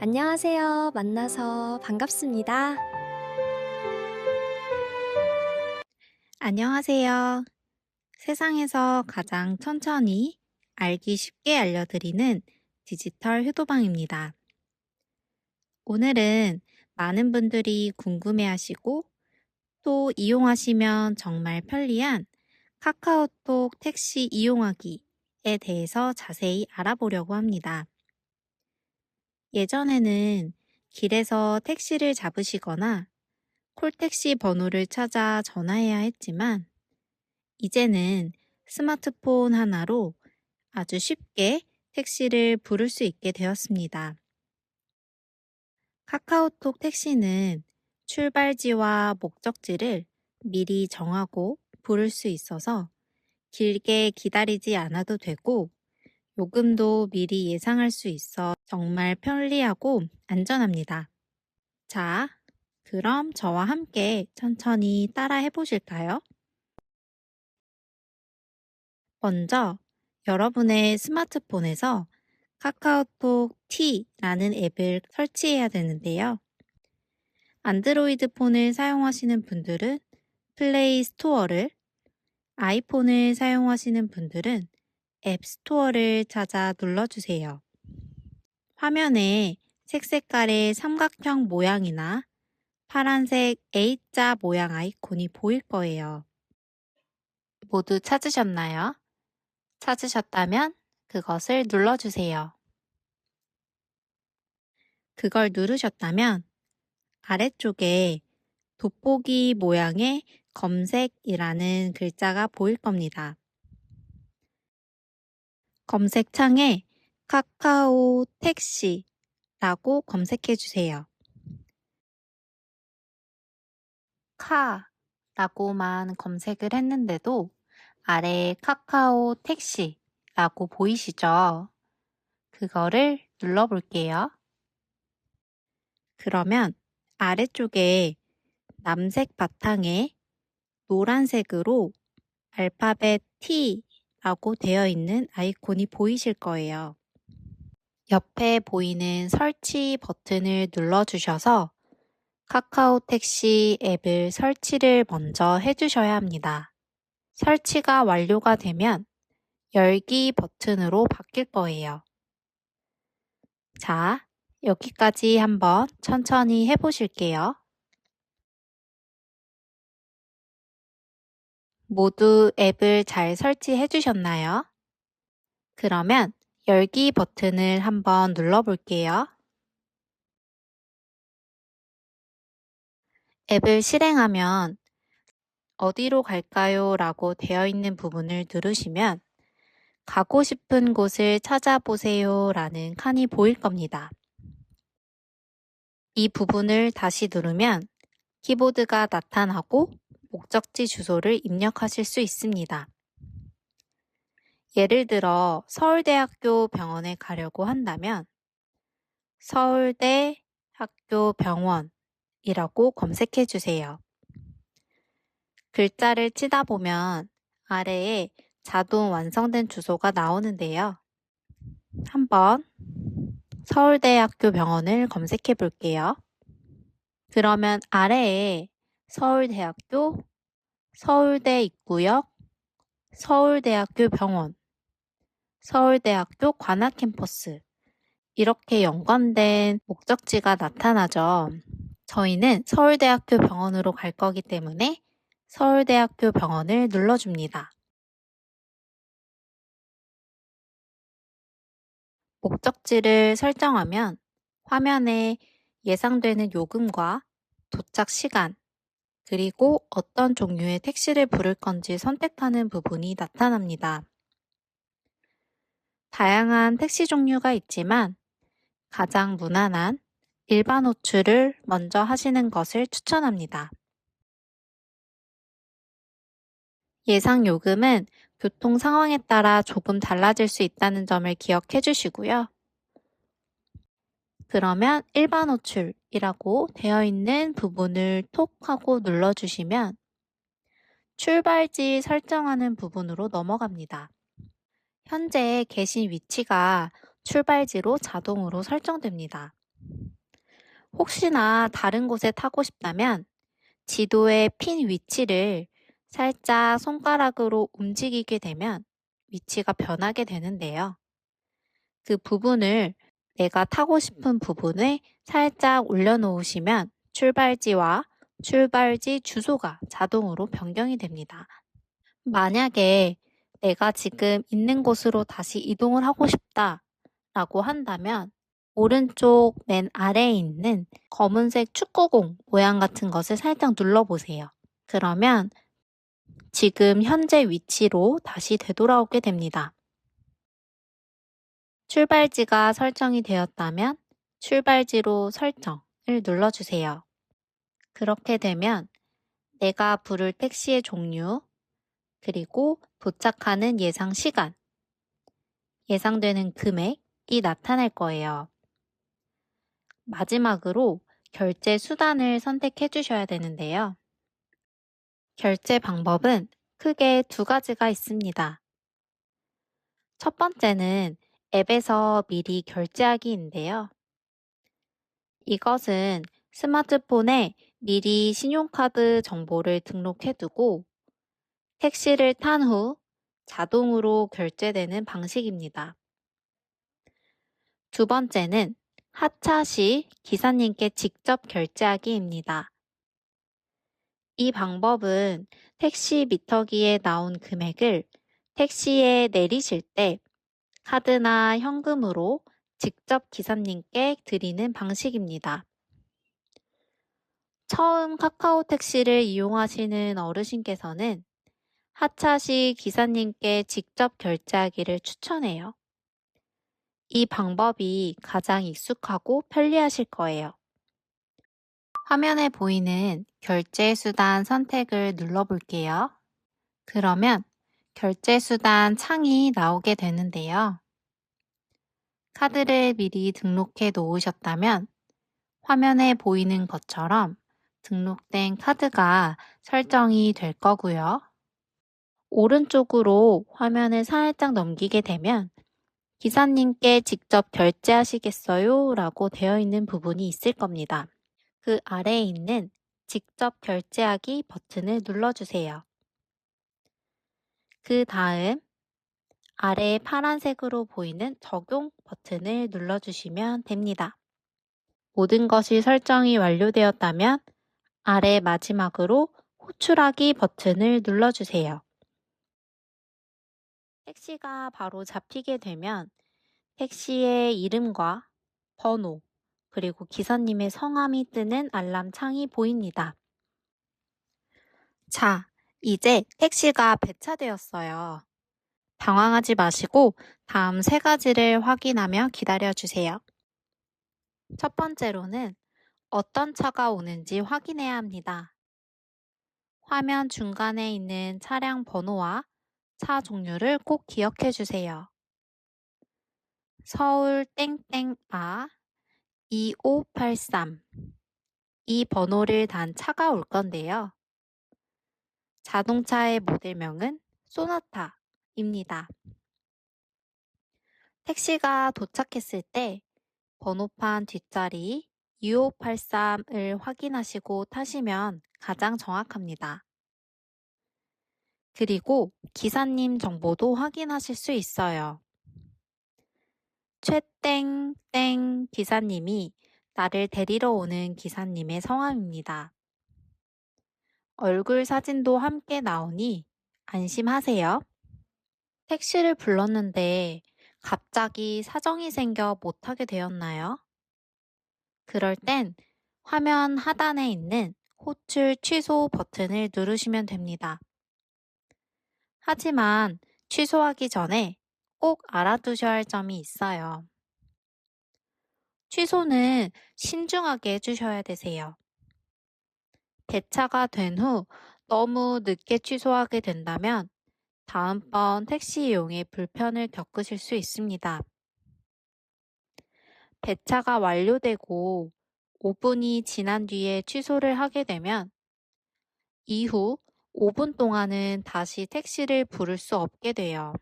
안녕하세요. 만나서 반갑습니다. 안녕하세요. 세상에서 가장 천천히 알기 쉽게 알려드리는 디지털 효도방입니다. 오늘은 많은 분들이 궁금해하시고 또 이용하시면 정말 편리한 카카오톡 택시 이용하기에 대해서 자세히 알아보려고 합니다. 예전에는 길에서 택시를 잡으시거나 콜택시 번호를 찾아 전화해야 했지만 이제는 스마트폰 하나로 아주 쉽게 택시를 부를 수 있게 되었습니다. 카카오톡 택시는 출발지와 목적지를 미리 정하고 부를 수 있어서 길게 기다리지 않아도 되고 요금도 미리 예상할 수 있어 정말 편리하고 안전합니다. 자, 그럼 저와 함께 천천히 따라 해보실까요? 먼저 여러분의 스마트폰에서 카카오톡 T라는 앱을 설치해야 되는데요. 안드로이드 폰을 사용하시는 분들은 플레이 스토어를, 아이폰을 사용하시는 분들은 앱 스토어를 찾아 눌러주세요. 화면에 색색깔의 삼각형 모양이나 파란색 A자 모양 아이콘이 보일 거예요. 모두 찾으셨나요? 찾으셨다면 그것을 눌러주세요. 그걸 누르셨다면 아래쪽에 돋보기 모양의 검색이라는 글자가 보일 겁니다. 검색창에 카카오 택시라고 검색해 주세요. 카라고만 검색을 했는데도 아래에 카카오 택시라고 보이시죠? 그거를 눌러볼게요. 그러면 아래쪽에 남색 바탕에 노란색으로 알파벳 T라고 되어 있는 아이콘이 보이실 거예요. 옆에 보이는 설치 버튼을 눌러주셔서 카카오 택시 앱을 설치를 먼저 해주셔야 합니다. 설치가 완료가 되면 열기 버튼으로 바뀔 거예요. 자, 여기까지 한번 천천히 해보실게요. 모두 앱을 잘 설치해 주셨나요? 그러면 열기 버튼을 한번 눌러볼게요. 앱을 실행하면 어디로 갈까요? 라고 되어 있는 부분을 누르시면 가고 싶은 곳을 찾아보세요 라는 칸이 보일 겁니다. 이 부분을 다시 누르면 키보드가 나타나고 목적지 주소를 입력하실 수 있습니다. 예를 들어 서울대학교 병원에 가려고 한다면 서울대 학교 병원이라고 검색해 주세요. 글자를 치다 보면 아래에 자동 완성된 주소가 나오는데요. 한번 서울대학교 병원을 검색해 볼게요. 그러면 아래에 서울대학교, 서울대 입구역, 서울대학교 병원, 서울대학교 관악캠퍼스 이렇게 연관된 목적지가 나타나죠. 저희는 서울대학교 병원으로 갈 거기 때문에 서울대학교 병원을 눌러줍니다. 목적지를 설정하면 화면에 예상되는 요금과 도착 시간, 그리고 어떤 종류의 택시를 부를 건지 선택하는 부분이 나타납니다. 다양한 택시 종류가 있지만 가장 무난한 일반 호출을 먼저 하시는 것을 추천합니다. 예상 요금은 교통 상황에 따라 조금 달라질 수 있다는 점을 기억해 주시고요. 그러면 일반 호출이라고 되어 있는 부분을 톡 하고 눌러주시면 출발지 설정하는 부분으로 넘어갑니다. 현재 계신 위치가 출발지로 자동으로 설정됩니다. 혹시나 다른 곳에 타고 싶다면 지도의 핀 위치를 살짝 손가락으로 움직이게 되면 위치가 변하게 되는데요. 그 부분을 내가 타고 싶은 부분에 살짝 올려놓으시면 출발지와 출발지 주소가 자동으로 변경이 됩니다. 만약에 내가 지금 있는 곳으로 다시 이동을 하고 싶다 라고 한다면 오른쪽 맨 아래에 있는 검은색 축구공 모양 같은 것을 살짝 눌러보세요. 그러면 지금 현재 위치로 다시 되돌아오게 됩니다. 출발지가 설정이 되었다면 출발지로 설정을 눌러주세요. 그렇게 되면 내가 부를 택시의 종류, 그리고 도착하는 예상 시간, 예상되는 금액이 나타날 거예요. 마지막으로 결제 수단을 선택해 주셔야 되는데요. 결제 방법은 크게 두 가지가 있습니다. 첫 번째는 앱에서 미리 결제하기인데요. 이것은 스마트폰에 미리 신용카드 정보를 등록해 두고 택시를 탄 후 자동으로 결제되는 방식입니다. 두 번째는 하차 시 기사님께 직접 결제하기입니다. 이 방법은 택시 미터기에 나온 금액을 택시에 내리실 때 카드나 현금으로 직접 기사님께 드리는 방식입니다. 처음 카카오 택시를 이용하시는 어르신께서는 하차 시 기사님께 직접 결제하기를 추천해요. 이 방법이 가장 익숙하고 편리하실 거예요. 화면에 보이는 결제 수단 선택을 눌러볼게요. 그러면 결제 수단 창이 나오게 되는데요. 카드를 미리 등록해 놓으셨다면 화면에 보이는 것처럼 등록된 카드가 설정이 될 거고요. 오른쪽으로 화면을 살짝 넘기게 되면 기사님께 직접 결제하시겠어요? 라고 되어 있는 부분이 있을 겁니다. 그 아래에 있는 직접 결제하기 버튼을 눌러주세요. 그 다음 아래 파란색으로 보이는 적용 버튼을 눌러주시면 됩니다. 모든 것이 설정이 완료되었다면 아래 마지막으로 호출하기 버튼을 눌러주세요. 택시가 바로 잡히게 되면 택시의 이름과 번호, 그리고 기사님의 성함이 뜨는 알람 창이 보입니다. 자, 이제 택시가 배차되었어요. 당황하지 마시고 다음 세 가지를 확인하며 기다려주세요. 첫 번째로는 어떤 차가 오는지 확인해야 합니다. 화면 중간에 있는 차량 번호와 차 종류를 꼭 기억해 주세요. 서울 땡땡아 2583 이 번호를 단 차가 올 건데요. 자동차의 모델명은 소나타입니다. 택시가 도착했을 때 번호판 뒷자리 2583을 확인하시고 타시면 가장 정확합니다. 그리고 기사님 정보도 확인하실 수 있어요. 최땡땡 기사님이 나를 데리러 오는 기사님의 성함입니다. 얼굴 사진도 함께 나오니 안심하세요. 택시를 불렀는데 갑자기 사정이 생겨 못 타게 되었나요? 그럴 땐 화면 하단에 있는 호출 취소 버튼을 누르시면 됩니다. 하지만 취소하기 전에 꼭 알아두셔야 할 점이 있어요. 취소는 신중하게 해주셔야 되세요. 배차가 된 후 너무 늦게 취소하게 된다면 다음번 택시 이용에 불편을 겪으실 수 있습니다. 배차가 완료되고 5분이 지난 뒤에 취소를 하게 되면 이후 5분 동안은 다시 택시를 부를 수 없게 돼요.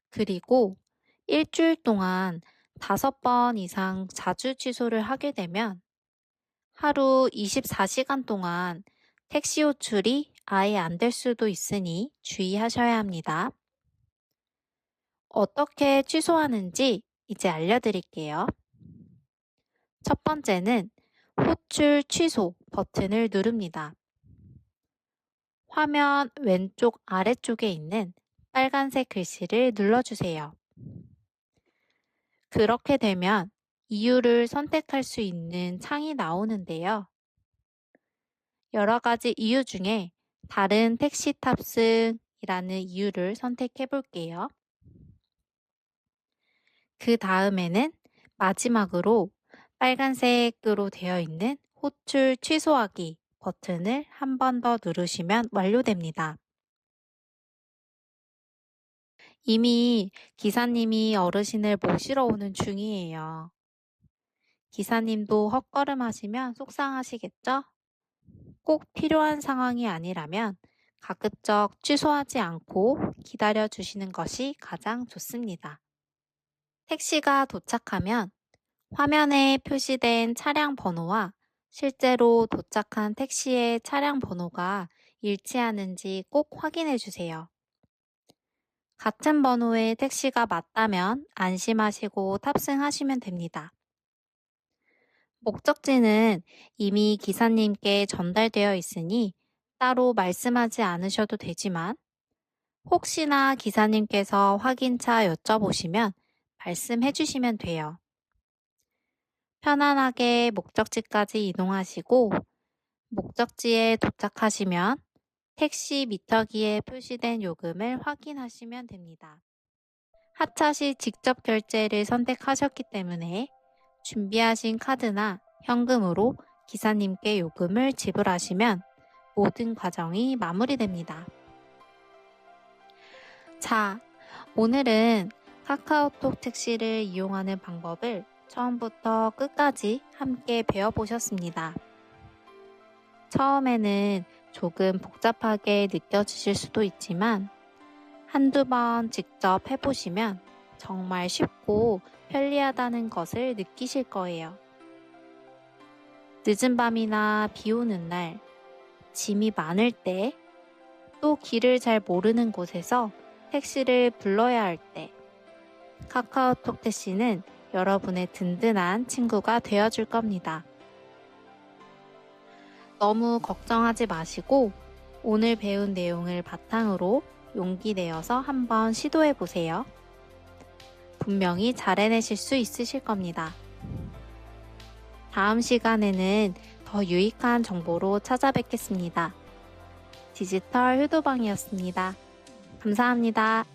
그리고 일주일 동안 5번 이상 자주 취소를 하게 되면 하루 24시간 동안 택시 호출이 아예 안 될 수도 있으니 주의하셔야 합니다. 어떻게 취소하는지 이제 알려드릴게요. 첫 번째는 호출 취소 버튼을 누릅니다. 화면 왼쪽 아래쪽에 있는 빨간색 글씨를 눌러주세요. 그렇게 되면 이유를 선택할 수 있는 창이 나오는데요. 여러 가지 이유 중에 다른 택시 탑승이라는 이유를 선택해 볼게요. 그 다음에는 마지막으로 빨간색으로 되어 있는 호출 취소하기 버튼을 한 번 더 누르시면 완료됩니다. 이미 기사님이 어르신을 모시러 오는 중이에요. 기사님도 헛걸음 하시면 속상하시겠죠? 꼭 필요한 상황이 아니라면 가급적 취소하지 않고 기다려 주시는 것이 가장 좋습니다. 택시가 도착하면 화면에 표시된 차량 번호와 실제로 도착한 택시의 차량 번호가 일치하는지 꼭 확인해 주세요. 같은 번호의 택시가 맞다면 안심하시고 탑승하시면 됩니다. 목적지는 이미 기사님께 전달되어 있으니 따로 말씀하지 않으셔도 되지만 혹시나 기사님께서 확인차 여쭤보시면 말씀해 주시면 돼요. 편안하게 목적지까지 이동하시고 목적지에 도착하시면 택시 미터기에 표시된 요금을 확인하시면 됩니다. 하차 시 직접 결제를 선택하셨기 때문에 준비하신 카드나 현금으로 기사님께 요금을 지불하시면 모든 과정이 마무리됩니다. 자, 오늘은 카카오톡 택시를 이용하는 방법을 처음부터 끝까지 함께 배워보셨습니다. 처음에는 조금 복잡하게 느껴지실 수도 있지만 한두 번 직접 해보시면 정말 쉽고 편리하다는 것을 느끼실 거예요. 늦은 밤이나 비 오는 날, 짐이 많을 때, 또 길을 잘 모르는 곳에서 택시를 불러야 할 때, 카카오톡 택시는 여러분의 든든한 친구가 되어줄 겁니다. 너무 걱정하지 마시고 오늘 배운 내용을 바탕으로 용기 내어서 한번 시도해 보세요. 분명히 잘 해내실 수 있으실 겁니다. 다음 시간에는 더 유익한 정보로 찾아뵙겠습니다. 디지털 효도방이었습니다. 감사합니다.